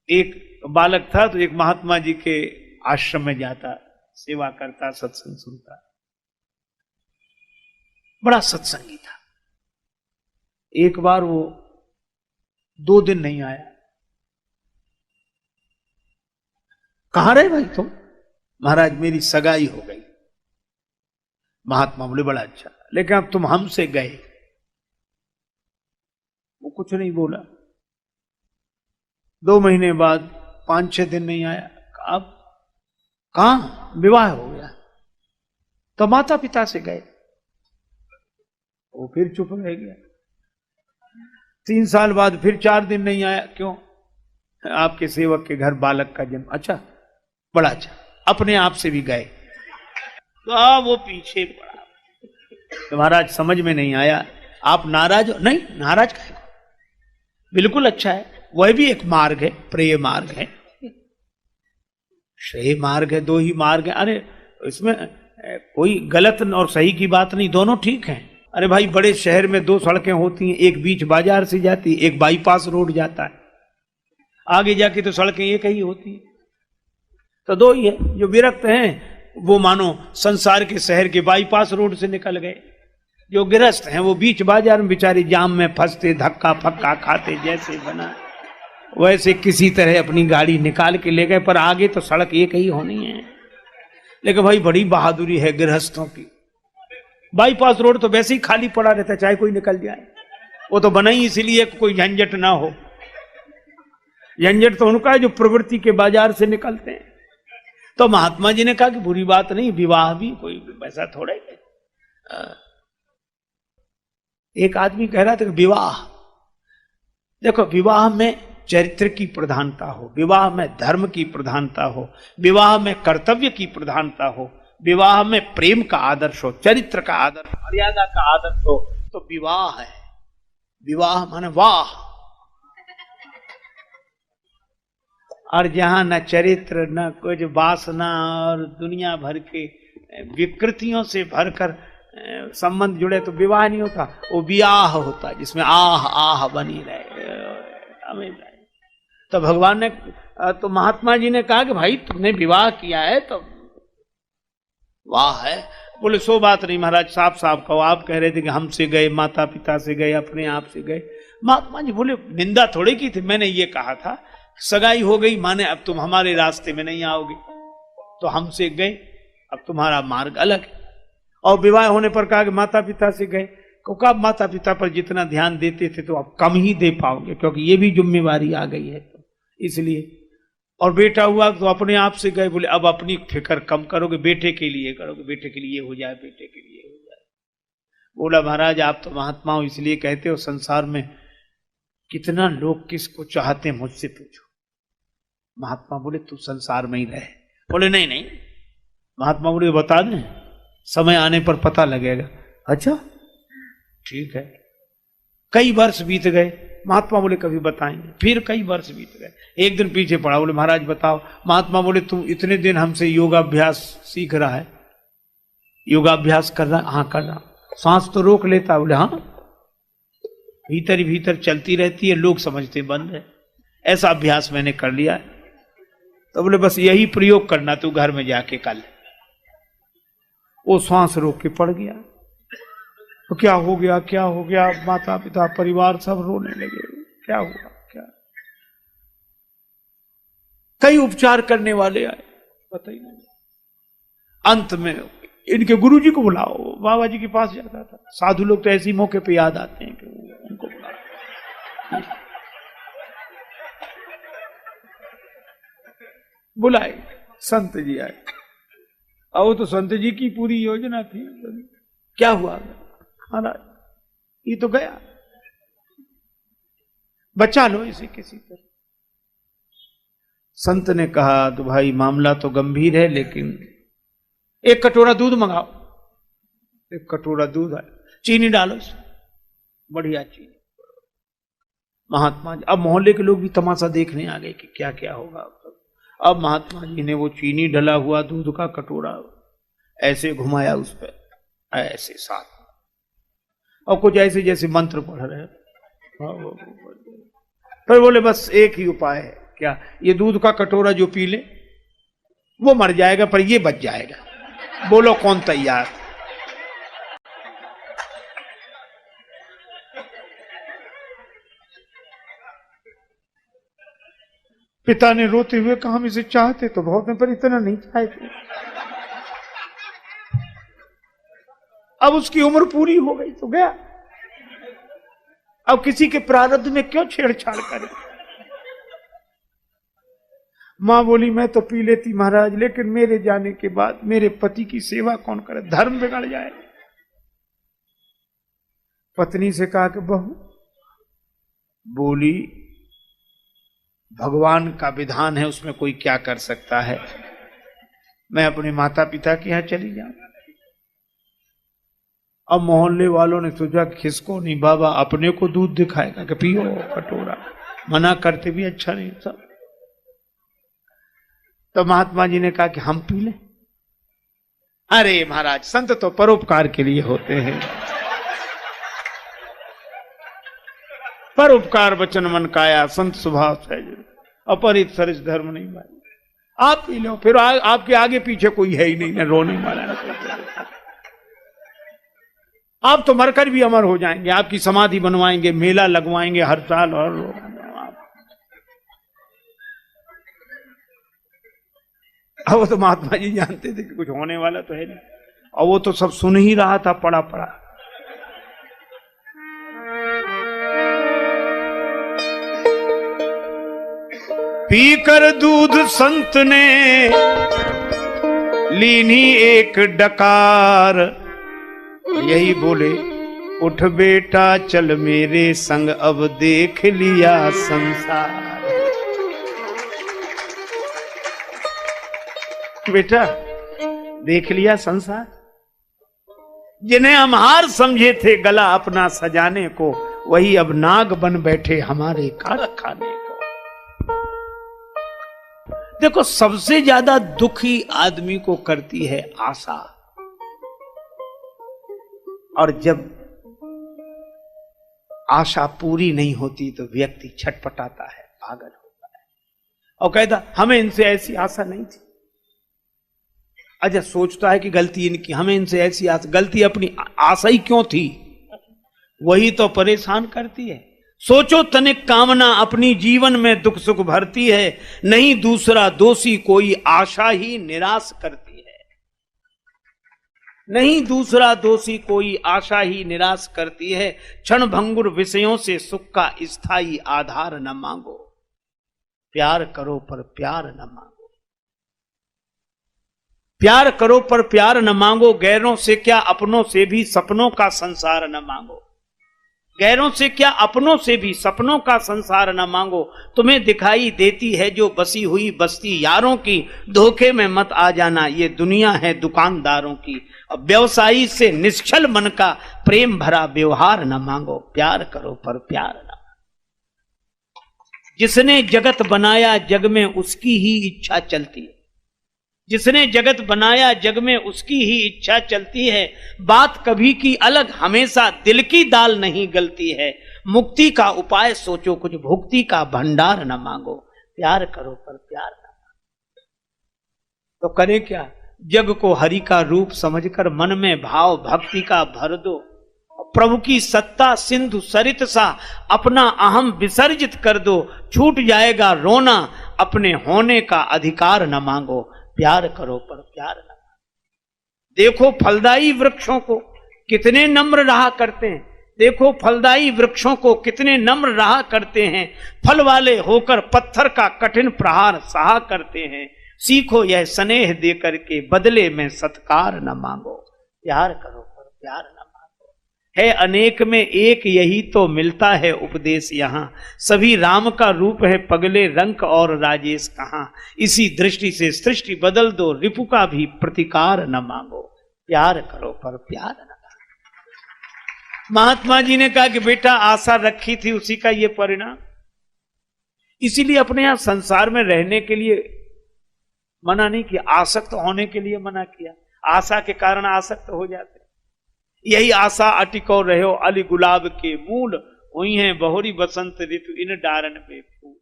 एक बालक था तो एक महात्मा जी के आश्रम में जाता, सेवा करता, सत्संग सुनता, बड़ा सत्संगी था। एक बार वो 2 दिन नहीं आया। कहां रहे भाई तुम? महाराज मेरी सगाई हो गई। महात्मा बोले बड़ा अच्छा, लेकिन अब तुम हमसे गए। वो कुछ नहीं बोला। 2 महीने बाद 5-6 दिन नहीं आया। अब कहां? विवाह हो गया। तो माता पिता से गए। वो फिर चुप रह गया। 3 साल बाद फिर 4 दिन नहीं आया। क्यों? आपके सेवक के घर बालक का जन्म। अच्छा, बड़ा अच्छा। अपने आप से भी गए तो वो पीछे पड़ा। तो महाराज समझ में नहीं आया, आप नाराज हो? नहीं, नाराज का है, बिल्कुल अच्छा है। वह भी एक मार्ग है, प्रेय मार्ग है, श्रेय मार्ग है, 2 ही मार्ग है। अरे इसमें कोई गलत और सही की बात नहीं, दोनों ठीक हैं। अरे भाई बड़े शहर में 2 सड़कें होती हैं, एक बीच बाजार से जाती है, एक बाईपास रोड जाता है। आगे जाके तो सड़कें एक ही होती है, तो 2 ही है। जो विरक्त हैं वो मानो संसार के शहर के बाईपास रोड से निकल गए। जो गृहस्थ हैं वो बीच बाजार में बेचारे जाम में फंसते, धक्का फक्का खाते, जैसे बना वैसे किसी तरह अपनी गाड़ी निकाल के ले गए। पर आगे तो सड़क एक ही होनी है। लेकिन भाई बड़ी बहादुरी है गृहस्थों की। बाईपास रोड तो वैसे ही खाली पड़ा रहता है, चाहे कोई निकल जाए। वो तो बना ही इसलिए कोई झंझट ना हो। झंझट तो उनका है जो प्रवृत्ति के बाजार से निकलते हैं। तो महात्मा जी ने कहा कि बुरी बात नहीं, विवाह भी कोई पैसा थोड़े है। एक आदमी कह रहा था कि विवाह, देखो विवाह में चरित्र की प्रधानता हो, विवाह में धर्म की प्रधानता हो, विवाह में कर्तव्य की प्रधानता हो, विवाह में प्रेम का आदर्श हो, चरित्र का आदर्श, मर्यादा का आदर्श हो, तो विवाह है। विवाह माने वाह। और जहां न चरित्र न कुछ वासना और दुनिया भर के विकृतियों से भरकर संबंध जुड़े तो विवाह नहीं होता, वो विवाह होता है जिसमें आह आह बनी रहे। तो भगवान ने, तो महात्मा जी ने कहा कि भाई तुमने विवाह किया है तो वाह है। बोले सो बात नहीं महाराज, साफ साफ कहो। आप कह रहे थे कि हमसे गए, माता पिता से गए, अपने आप से गए। महात्मा जी बोले निंदा थोड़ी की थी, मैंने ये कहा था सगाई हो गई माने अब तुम हमारे रास्ते में नहीं आओगे, तो हमसे गए, अब तुम्हारा मार्ग अलग है। और विवाह होने पर कहा कि माता पिता से गए, क्योंकि आप माता पिता पर जितना ध्यान देते थे तो अब कम ही दे पाओगे, क्योंकि ये भी जिम्मेवारी आ गई है तो इसलिए। और बेटा हुआ तो अपने आप से गए, बोले अब अपनी फिक्र कम करोगे, बेटे के लिए करोगे, बेटे के लिए हो जाए, बेटे के लिए हो जाए। बोला महाराज आप तो महात्मा हो इसलिए कहते हो, संसार में कितना लोग किसको चाहते हैं मुझसे पूछो। महात्मा बोले तू संसार में ही रहे। बोले नहीं नहीं। महात्मा बोले बता दें, समय आने पर पता लगेगा। अच्छा ठीक है। कई वर्ष बीत गए। महात्मा बोले कभी बताएंगे। फिर कई वर्ष बीत गए। एक दिन पीछे पड़ा, बोले महाराज बताओ। महात्मा बोले तुम इतने दिन हमसे योगाभ्यास सीख रहा है, योगाभ्यास कर रहा? हाँ कर रहा। सांस तो रोक लेता? बोले हाँ, भीतर ही भीतर चलती रहती है, लोग समझते बंद है। ऐसा अभ्यास मैंने कर लिया है। तो बोले बस यही प्रयोग करना तू घर में जाके कल। वो सांस रोक के पड़ गया। तो क्या हो गया, क्या हो गया? माता पिता परिवार सब रोने लगे। क्या हुआ? क्या? कई उपचार करने वाले आए, पता ही नहीं। अंत में इनके गुरुजी को बुलाओ, बाबा जी के पास जाता था। साधु लोग तो ऐसे मौके पे याद आते हैं कि उनको बुलाओ। बुलाए, संत जी आए। और वो तो संत जी की पूरी योजना थी। क्या हुआ? महाराज ये तो गया, बचा लो इसे किसी तरह। संत ने कहा तो भाई मामला तो गंभीर है, लेकिन 1 कटोरा दूध मंगाओ। 1 कटोरा दूध है, चीनी डालो, बढ़िया चीनी। महात्मा जी, अब मोहल्ले के लोग भी तमाशा देखने आ गए कि क्या क्या होगा। अब महात्मा जी ने वो चीनी डला हुआ दूध का कटोरा ऐसे घुमाया उस पर, ऐसे साथ, और कुछ ऐसे जैसे मंत्र पढ़ रहे। पर बोले बस एक ही उपाय है, क्या ये दूध का कटोरा जो पी ले वो मर जाएगा पर ये बच जाएगा। बोलो कौन तैयार? पिता ने रोते हुए कहा हम इसे चाहते तो बहुत हैं पर इतना नहीं चाहते। अब उसकी उम्र पूरी हो गई तो गया, अब किसी के प्रारब्ध में क्यों छेड़छाड़ करे। मां बोली मैं तो पी लेती महाराज, लेकिन मेरे जाने के बाद मेरे पति की सेवा कौन करे, धर्म बिगड़ जाए। पत्नी से कहा कि बहू, बोली भगवान का विधान है, उसमें कोई क्या कर सकता है, मैं अपने माता पिता के यहां चली जाऊं। अब मोहल्ले वालों ने सोचा कि किसको नहीं, बाबा अपने को दूध दिखाएगा कि पियो कटोरा, मना करते भी अच्छा नहीं सब। तो महात्मा जी ने कहा कि हम पी लें। अरे महाराज संत तो परोपकार के लिए होते हैं, परोपकार वचन मन काया संत स्वभाव सहज, अपरित सरिस धर्म नहीं भाई। आप पी लो, फिर आपके आगे पीछे कोई है ही नहीं, न रोने वाला न। आप तो मरकर भी अमर हो जाएंगे, आपकी समाधि बनवाएंगे, मेला लगवाएंगे हर साल। और अब वो तो महात्मा जी जानते थे कि कुछ होने वाला तो है नहीं, और वो तो सब सुन ही रहा था पड़ा पड़ा। पीकर दूध संत ने लीनी एक डकार, यही बोले उठ बेटा चल मेरे संग अब देख लिया संसार। बेटा देख लिया संसार, जिन्हें हम हार समझे थे गला अपना सजाने को, वही अब नाग बन बैठे हमारे काट खाने को। देखो सबसे ज्यादा दुखी आदमी को करती है आशा, और जब आशा पूरी नहीं होती तो व्यक्ति छटपटाता है, पागल होता है और कहता हमें इनसे ऐसी आशा नहीं थी। अच्छा सोचता है कि गलती इनकी, हमें इनसे ऐसी आशा, गलती अपनी, आशा ही क्यों थी, वही तो परेशान करती है। सोचो तनिक कामना अपनी जीवन में दुख सुख भरती है, नहीं दूसरा दोषी कोई आशा ही निराश करती है। नहीं दूसरा दोषी कोई आशा ही निराश करती है। क्षण भंगुर विषयों से सुख का स्थायी आधार न मांगो, प्यार करो पर प्यार न मांगो। प्यार करो पर प्यार न मांगो, गैरों से क्या अपनों से भी सपनों का संसार न मांगो। गैरों से क्या अपनों से भी सपनों का संसार न मांगो। तुम्हें दिखाई देती है जो बसी हुई बस्ती यारों की, धोखे में मत आ जाना, ये दुनिया है दुकानदारों की। अब व्यवसायी से निश्चल मन का प्रेम भरा व्यवहार न मांगो, प्यार करो पर प्यार न मांगो। जिसने जगत बनाया जग में उसकी ही इच्छा चलती है, जिसने जगत बनाया जग में उसकी ही इच्छा चलती है। बात कभी की अलग, हमेशा दिल की दाल नहीं गलती है। मुक्ति का उपाय सोचो, कुछ भुक्ति का भंडार न मांगो, प्यार करो पर प्यार न मांगो। तो करें क्या, जग को हरि का रूप समझकर मन में भाव भक्ति का भर दो। प्रभु की सत्ता सिंधु सरित सा अपना अहम विसर्जित कर दो। छूट जाएगा रोना, अपने होने का अधिकार न मांगो, प्यार करो पर प्यार न मांगो। देखो फलदायी वृक्षों को कितने नम्र रहा करते हैं, देखो फलदायी वृक्षों को कितने नम्र रहा करते हैं। फल वाले होकर पत्थर का कठिन प्रहार सहा करते हैं। सीखो यह स्नेह दे करके बदले में सत्कार न मांगो, प्यार करो पर प्यार न मांगो। है अनेक में एक यही तो मिलता है उपदेश यहाँ, सभी राम का रूप है पगले रंक और राजेश कहाँ। इसी दृष्टि से सृष्टि बदल दो, रिपु का भी प्रतिकार न मांगो, प्यार करो पर प्यार न मांगो। महात्मा जी ने कहा कि बेटा आशा रखी थी उसी का ये परिणाम, इसीलिए अपने यहां संसार में रहने के लिए मना नहीं किया, आसक्त होने के लिए मना किया। आशा के कारण आसक्त हो जाते। यही आशा अटिको रहो अली गुलाब के मूल, हुई है बहुरी बसंत ऋतु इन डारन पे फूल।